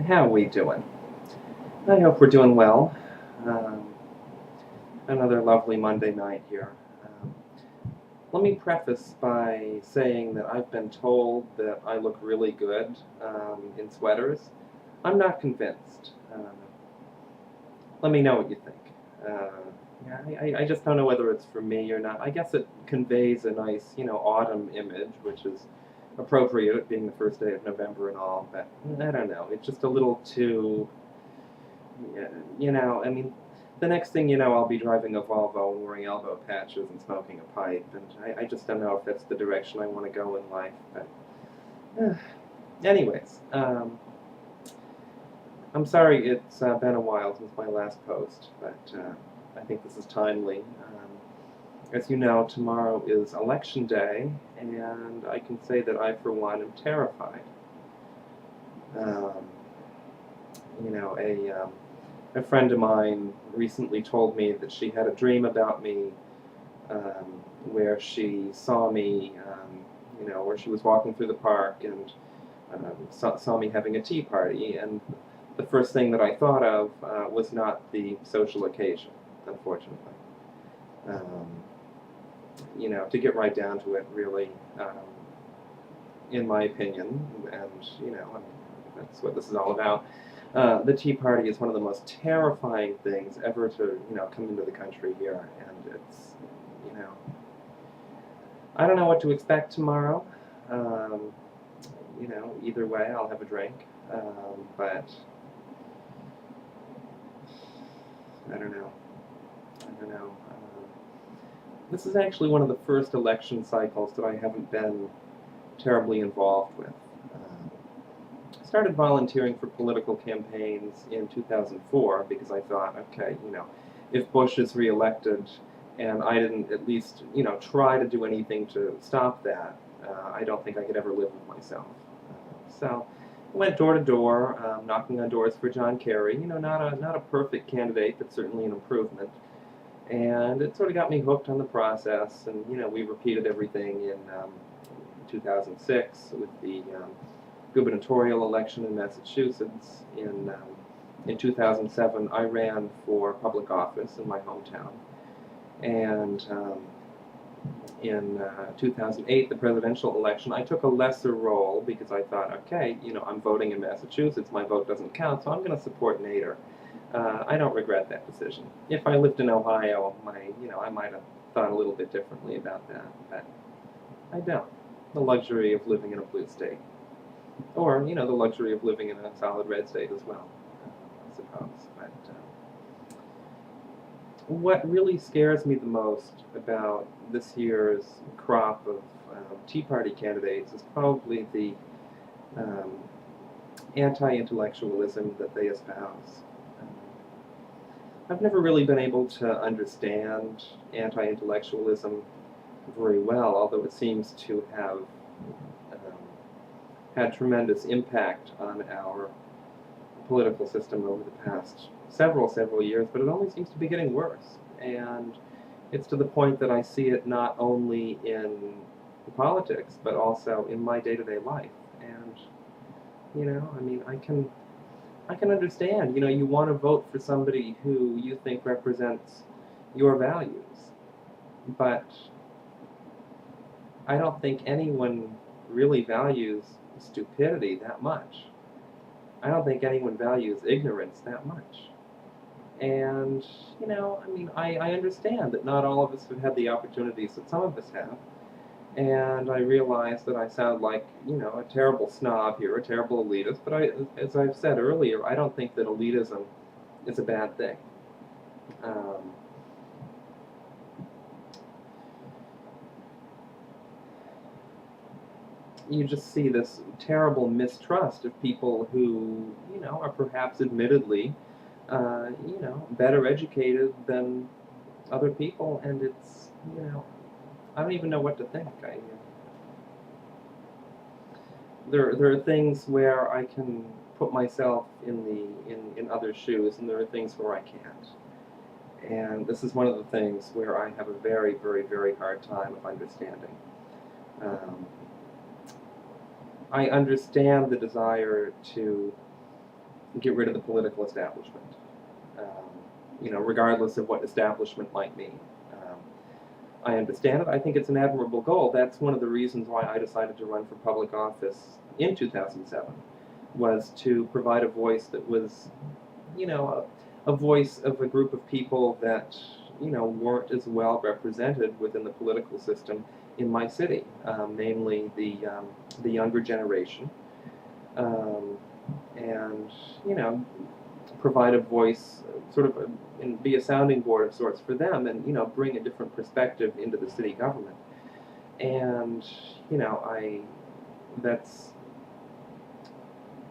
How are we doing? I hope we're doing well. Um, Another lovely Monday night here. Um, Let me preface by saying that I've been told that I look really good in sweaters. I'm not convinced. Let me know what you think. Uh, yeah, I just don't know whether it's for me or not. I guess it conveys a nice, autumn image, which is appropriate, it being the first day of November and all, but I don't know. It's just a little too. Yeah, I mean, the next thing you know, I'll be driving a Volvo and wearing elbow patches and smoking a pipe, and I just don't know if that's the direction I want to go in life. But, anyways, I'm sorry it's been a while since my last post, but I think this is timely. As you know, tomorrow is Election Day, and I can say that I, for one, am terrified. Um, a friend of mine recently told me that she had a dream about me where she saw me, where she was walking through the park and saw me having a tea party. And the first thing that I thought of was not the social occasion, unfortunately. Um, to get right down to it, really, in my opinion, and I mean, that's what this is all about. The Tea Party is one of the most terrifying things ever to, come into the country here, and it's, you know, I don't know what to expect tomorrow. Um, either way, I'll have a drink, but I don't know. I don't know. This is actually one of the first election cycles that I haven't been terribly involved with. I started volunteering for political campaigns in 2004 because I thought, okay, if Bush is reelected and I didn't at least, try to do anything to stop that, I don't think I could ever live with myself. So I went door to door, knocking on doors for John Kerry. Not a perfect candidate, but certainly an improvement. And it sort of got me hooked on the process. And we repeated everything in 2006 with the gubernatorial election in Massachusetts. In 2007, I ran for public office in my hometown, and in 2008, the presidential election, I took a lesser role because I thought, okay, I'm voting in Massachusetts, my vote doesn't count, so I'm going to support Nader. I don't regret that decision. If I lived in Ohio, I might have thought a little bit differently about that, but I don't. The luxury of living in a blue state, or the luxury of living in a solid red state as well, I suppose. But what really scares me the most about this year's crop of Tea Party candidates is probably the um, anti-intellectualism that they espouse. Um, I've never really been able to understand anti-intellectualism very well, although it seems to have um, had tremendous impact on our political system over the past several years, but it only seems to be getting worse. And it's to the point that I see it not only in politics, but also in my day-to-day life. And I mean, I can understand. You want to vote for somebody who you think represents your values, but I don't think anyone really values stupidity that much. I don't think anyone values ignorance that much. And, I mean, I understand that not all of us have had the opportunities that some of us have. And I realize that I sound like, a terrible snob here, a terrible elitist. But as I've said earlier, I don't think that elitism is a bad thing. Um, you just see this terrible mistrust of people who, are perhaps admittedly, better educated than other people, and it's, I don't even know what to think. There are things where I can put myself in other shoes, and there are things where I can't. And this is one of the things where I have a very hard time of understanding. Um, I understand the desire to get rid of the political establishment, regardless of what establishment might mean. Um, I understand it. I think it's an admirable goal. That's one of the reasons why I decided to run for public office in 2007, was to provide a voice that was, a voice of a group of people that, weren't as well represented within the political system in my city, namely the younger generation, um, and, you know, provide a voice, and be a sounding board of sorts for them, and bring a different perspective into the city government. And I that's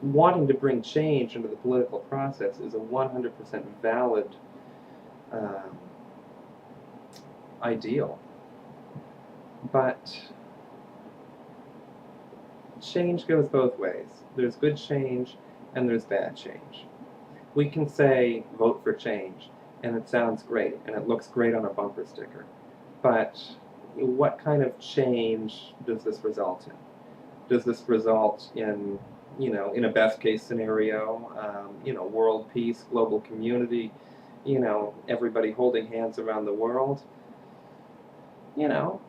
wanting to bring change into the political process is a 100% valid um, ideal. But change goes both ways. There's good change and there's bad change. We can say vote for change, and it sounds great, and it looks great on a bumper sticker. But what kind of change does this result in? Does this result in, in a best case scenario, world peace, global community, everybody holding hands around the world? You know,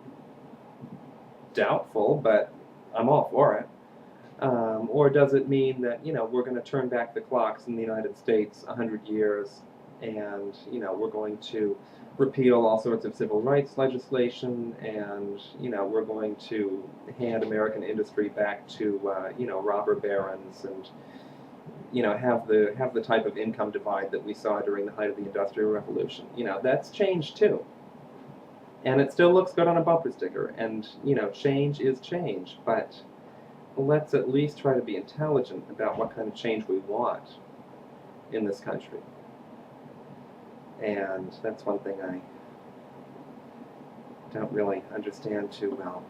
doubtful, but I'm all for it. Or does it mean that we're going to turn back the clocks in the United States 100 years, and we're going to repeal all sorts of civil rights legislation, and we're going to hand American industry back to robber barons, and have the type of income divide that we saw during the height of the Industrial Revolution? That's change too. And it still looks good on a bumper sticker, and change is change, but let's at least try to be intelligent about what kind of change we want in this country. And that's one thing I don't really understand too well.